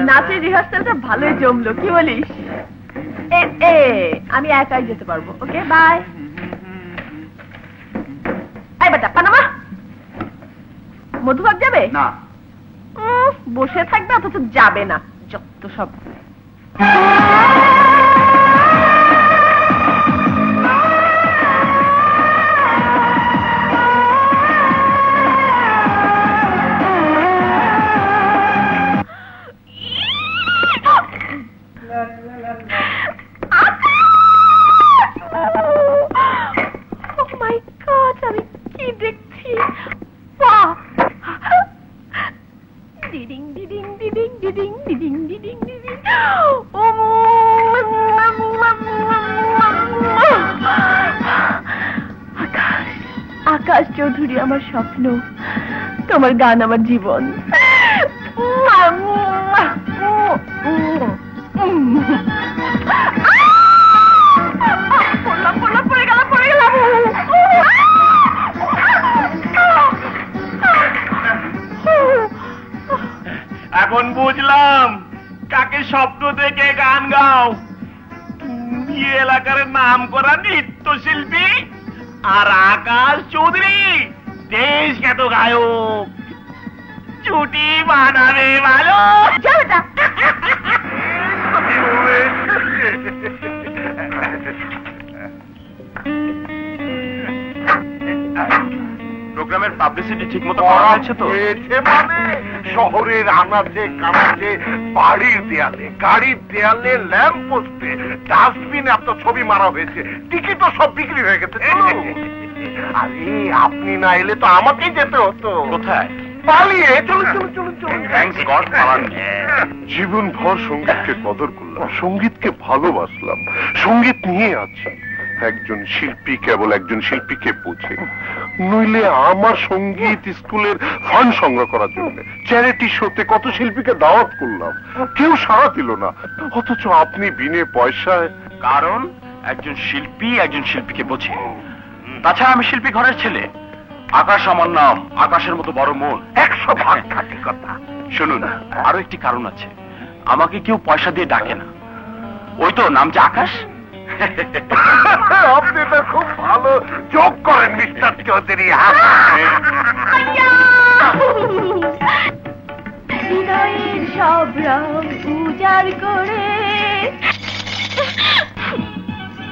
নাচের রিহার্সালটা ভালোই জমলো, কি বলিস? আমি একাই যেতে পারবো। ওকে, বাই। এই বেটা পানামা, মধুবাগ যাবে না? বসে থাকবে অথচ যাবে না, যত সব। আকাশ চৌধুরী আমার স্বপ্ন, তোমার গান আমার জীবন। এখন বুঝলাম কাকে স্বপ্ন দেখে গান গাও। তুমি এলাকার নাম করা নৃত্যশিল্পী, আর আকাশ চৌধুরী দেশ খ্যাত গায়ক। ছুটি বানাবে ভালো। প্রোগ্রামের পাবলিসিটি ঠিক মতো করা হয়েছে তো? মানে শহরের আনাচে কানাচে, বাড়ির দেয়ালে, গাড়ির দেয়ালে, ল্যাম্প পোস্টে, ডাস্টবিনে আপনার ছবি মারা হয়েছে। টিকিটও সব বিক্রি হয়ে গেছে। আরে আপনি না এলে তো আমাকেই যেতে হতো। কোথায়? পালিয়ে। চলুন চলুন চলুন চলুন। থ্যাঙ্কস গড পালান। জীবন ভর সঙ্গীতকে কদর করলাম, সঙ্গীতকে ভালোবাসলাম, সঙ্গীত নিয়ে আছি। একজন শিল্পী কেবল একজন শিল্পীকে বোঝে, নইলে আমার সঙ্গীত স্কুলের ফান্ড সংগ্রহ করার জন্য চ্যারিটি শোতে কত শিল্পীকে দাওয়াত করলাম, কেউ সাড়া দিল না। অথচ আপনি বিনে পয়সায়। কারণ একজন শিল্পী একজন শিল্পীকে বোঝে। তাছাড়া আমি শিল্পী ঘরের ছেলে। আকাশ আমার নাম, আকাশের মতো বড় মন। 100 খাঁটি কথা। শুনুন, আরো একটি কারণ আছে। আমাকে কেউ পয়সা দিয়ে ডাকে না। ওই তো নাম যে আকাশ। আপনি তো খুব ভালো যোগ করেন মিস্টার চৌধুরী। হৃদয়ের সব রং উজাড় করে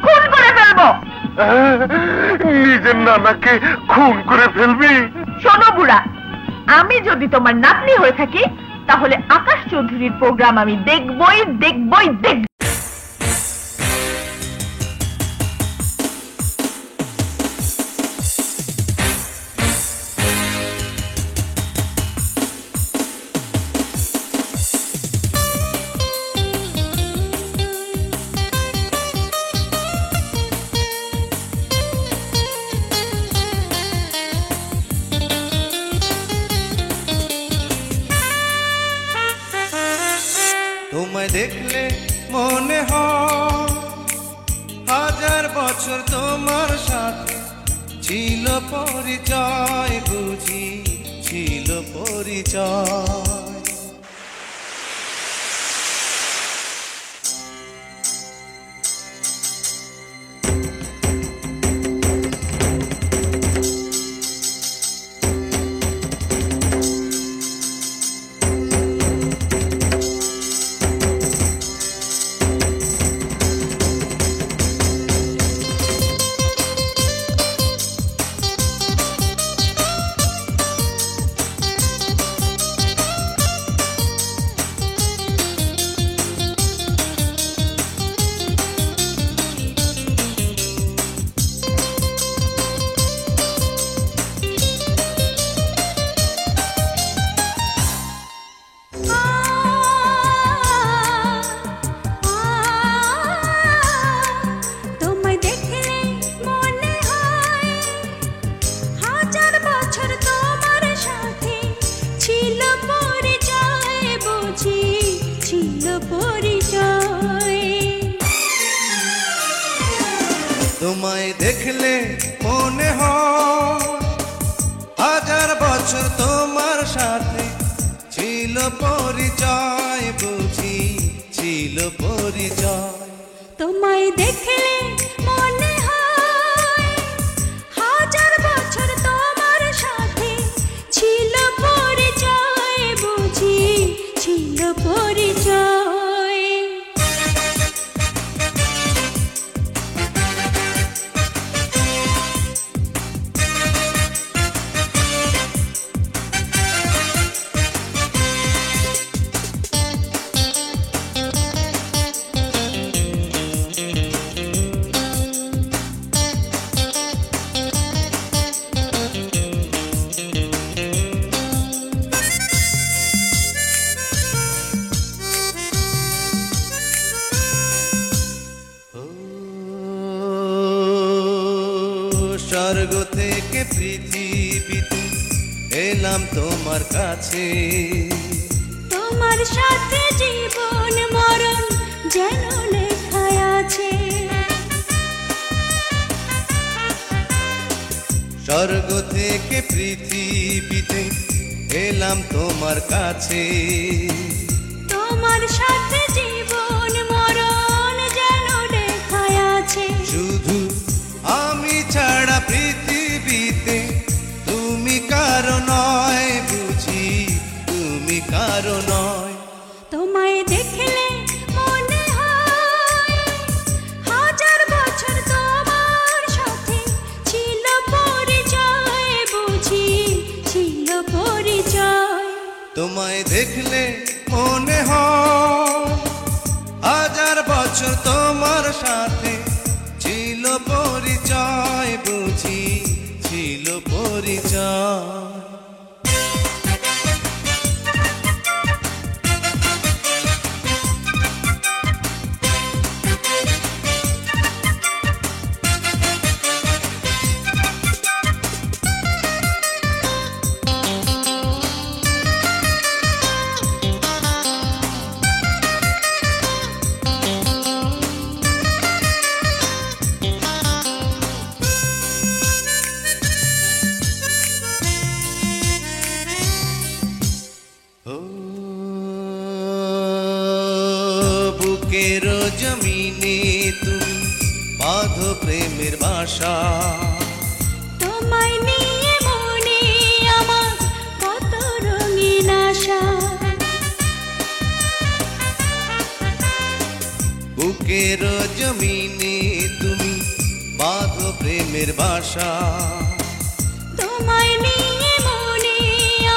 খুন করে ফেলবো। নিজের নানাকে খুন করে ফেলবি? শোনো বুড়া, আমি যদি তোমার নাতনি হয়ে থাকি তাহলে আকাশ চৌধুরীর প্রোগ্রাম আমি দেখবই দেখবই দেখব। তোমায় দেখলে মনে হয় 1000 বছর তোমার সাথে ছিল পরিচয়, বুঝি ছিল পরিচয়। তোমায় দেখলে মনে হয় 1000 বছর বছর তোমার সাথে ছিল পরিচয়, বুঝি ছিল পরিচয়। তোমায় দেখলে মনে হয় হাজার বছর তোমার সাথে ছিল পরিচয়, বুঝি ছিল পরিচয়। স্বর্গ থেকে পৃথিবীতে এলাম তোমার কাছে, তোমার সাথে জীবন মরণ যেন লেখা আছে। স্বর্গ থেকে পৃথিবীতে এলাম তোমার কাছে, তোমার সাথে জীবন মরণ যেন লেখা আছে। শুধু আমি ছাড়া পৃথিবীতে তুমি কারো নয়, বুঝি তুমি কারো নয়। তোমায় দেখলে মনে হয় হাজার বছর তোমার সাথে ছিল পরিচয়, বুঝি ছিল পরিচয়। তোমায় দেখলে মনে হয় হাজার বছর তোমার সাথে ছিল পরিচয়, বুঝি ছিল পরিচয়। বুকের জমিনে তুমি বাঁধো প্রেমের বাসা, তোমায় নিয়ে মনে আমার কত রঙিন আশা। বুকের জমিনে তুমি বাঁধো প্রেমের বাসা, তোমায় নিয়ে মনে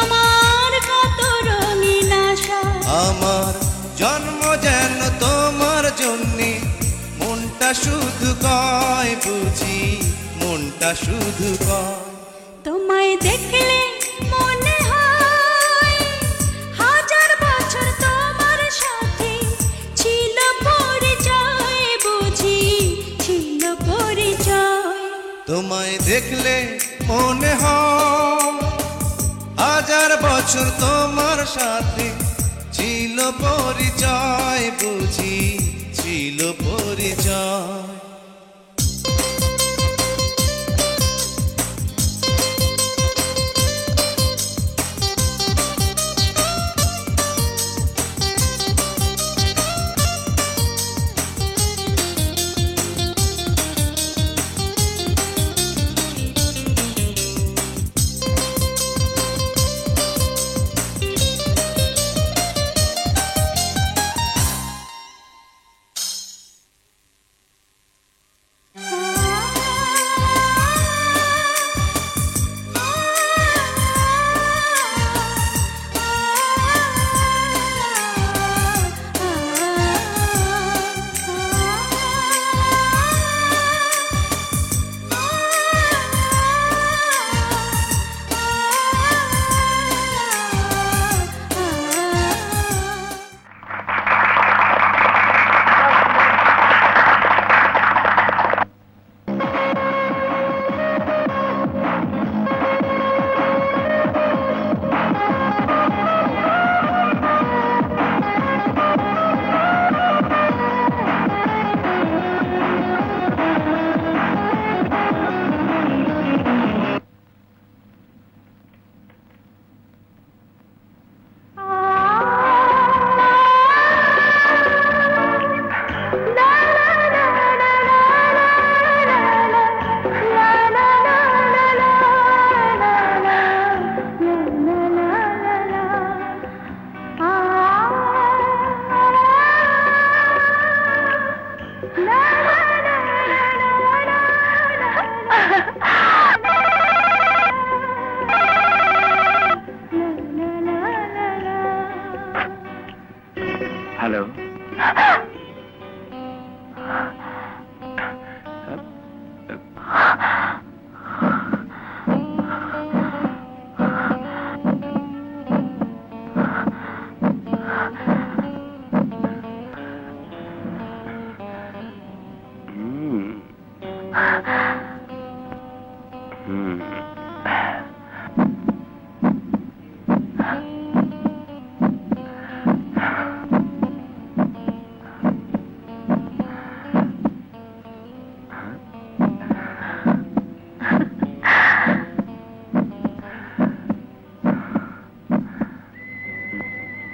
আমার কত রঙিন আশা। আমার জন্ম যেন তোমার জন্যে, মনটা শুধু কয়, বুঝি মনটা শুধু কয়। তোমায় দেখলে মনে হয় হাজার বছর তোমার সাথে ছিল পরিচয়, বুঝি ছিল পরিচয়। তোমায় দেখলে মনে হয় হাজার বছর তোমার সাথে ছিল পরিচয়, বুঝি ছিল পরিচয়।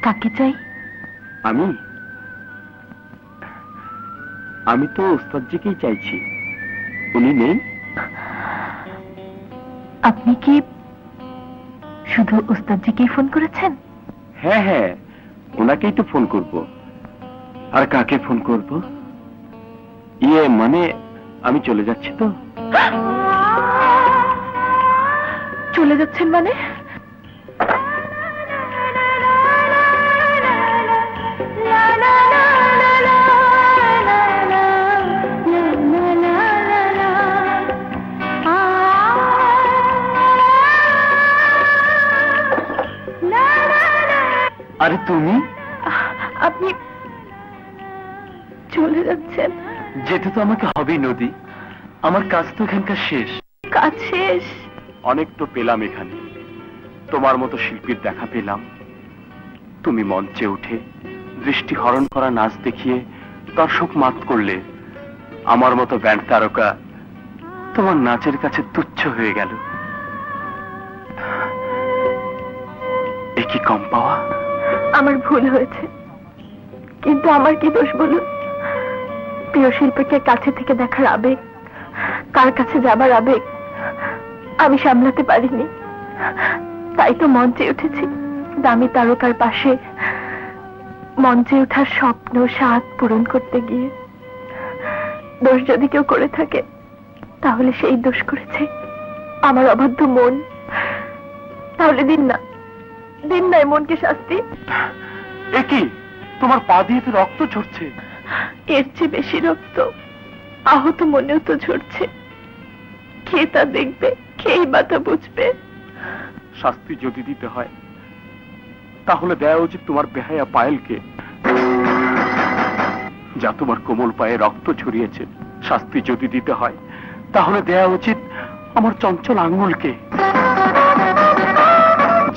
কাকে চাই? আমি তো ওস্তাদজিকেই চাইছি। উনি নেই? আপনি কি শুধু ওস্তাদজিকেই ফোন করেছেন? হ্যাঁ হ্যাঁ, ওনাকেই তো ফোন করব। আর কাকে ফোন করব? মানে আমি চলে যাচ্ছি তো। চলে যাচ্ছেন মানে? আরে তুমি? আপনি চলে যাচ্ছেন? যেতে তো আমাকে হবেই নদী, আমার কাজ তো এখানকার শেষ। কাজ শেষ? অনেক তো পেলাম এখানে, তোমার মতো শিল্পীর দেখা পেলাম। তুমি মঞ্চে উঠে দৃষ্টি হরণ করা নাচ দেখিয়ে দর্শক মাত করলে। আমার মতো ব্যান্ড তারকা তোমার নাচের কাছে তুচ্ছ হয়ে গেল। এ কি কম পাওয়া? আমার ভুল হয়েছে, কিন্তু আমার কি দোষ বলুন? প্রিয় শিল্পীকে কাছে থেকে দেখার আবেগ, কার কাছে যাবার আবেগ আমি সামলাতে পারিনি। তাই তো মঞ্চে উঠেছি, দামি তারকার পাশে মঞ্চে ওঠার স্বপ্ন স্বাদ পূরণ করতে গিয়ে। দোষ যদি কেউ করে থাকে, তাহলে সেই দোষ করেছে আমার অবাধ্য মন। তাহলে দিন না এই মনকে শাস্তি। এ কি, তোমার পা দিয়ে তো রক্ত ঝরছে। এর চেয়ে বেশি রক্ত আহত মনেও তো ঝরছে। কে তা দেখবে, কেই বা তা বুঝবে? শাস্তি যদি দিতে হয়, তাহলে দেওয়া উচিত তোমার বেহায়া পায়েলকে, যা তোমার কোমল পায়ে রক্ত ঝরিয়েছে। শাস্তি যদি দিতে হয়, তাহলে দেওয়া উচিত আমার চঞ্চল আঙ্গুলকে,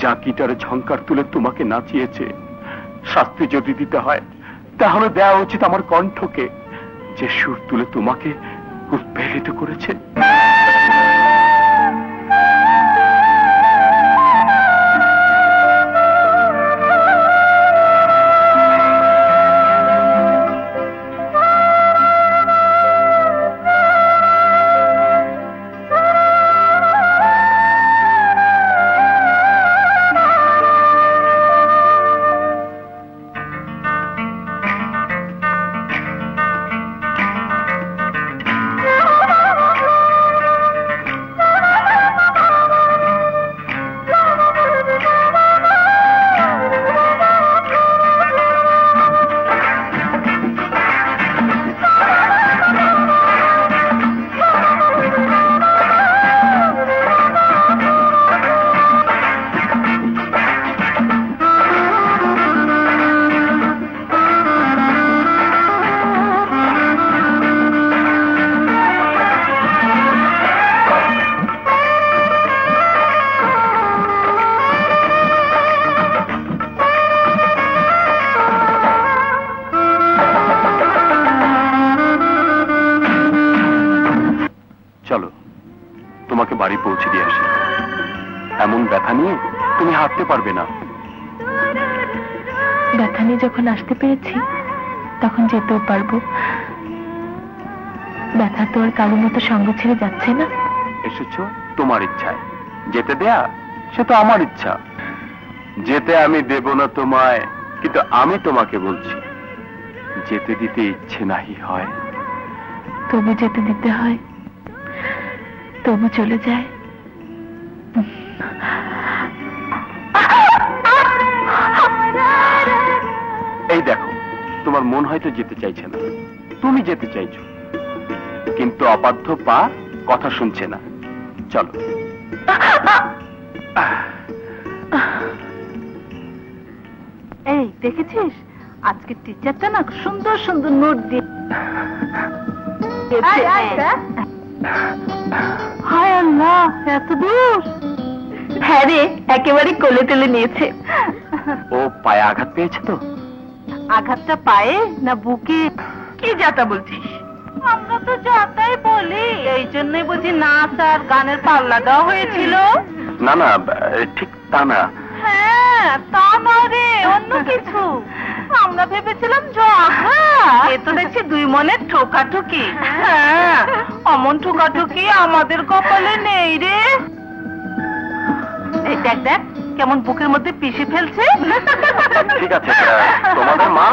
যা গিটারে ঝংকার তুলে তোমাকে নাচিয়েছে। শাস্তি যদি দিতে হয়, তাহলে দেওয়া উচিত আমার কণ্ঠকে, যে সুর তুলে তোমাকে উৎপীড়িত করেছে। চলো, তোমাকে বাড়ি পৌঁছে দিয়ে আসি। এমন ব্যথা নিয়ে তুমি হাঁটতে পারবে না। ব্যথা নিয়ে যখন আসতে পেরেছি, তখন যেতেও পারবো। ব্যথা তো আর কারোর মতো সঙ্গ ছেড়ে যাচ্ছে না। এসেছো তোমার ইচ্ছায়, যেতে দেয়া সে তো আমার ইচ্ছা। যেতে আমি দেব না তোমায়, কিন্তু আমি তোমাকে বলছি, যেতে দিতে ইচ্ছে নাহি হয়। তবু যেতে দিতে হয়, তবু চলে যায়। এই দেখো, তোমার মন হয়তো যেতে চাইছে না, তুমি যেতে চাইছো, কিন্তু অবাধ্য পা কথা শুনছে না। চলো। এই দেখেছিস, আজকে টিচারটা না সুন্দর সুন্দর নোট দিয়ে হায় আল্লাহ, এত দূর! হ্যাঁ রে, একেবারে কোলে তুলে নিয়েছে। ও পায়ে আঘাত পেয়েছে তো? আঘাতটা পায়ে না বুকে? কি যাতা বলছিস? আমরা তো যাতাই বলি, এই জন্যই বুঝি নাচ আর গানের পাল্লা দেওয়া হয়েছিল। না না, ঠিক তা না। হ্যাঁ, তা না রে, অন্য কিছু। আমরা ভেবেছিলাম এ তো দেখছি দুই মনের ঠোকাঠুকি। হ্যাঁ, অমন ঠোকাঠুকি আমাদের কপালে নেই রে। এই দেখ দেখ, কেমন বুকের মধ্যে পিষে ফেলছে। ঠিক আছে, তোমাদের মা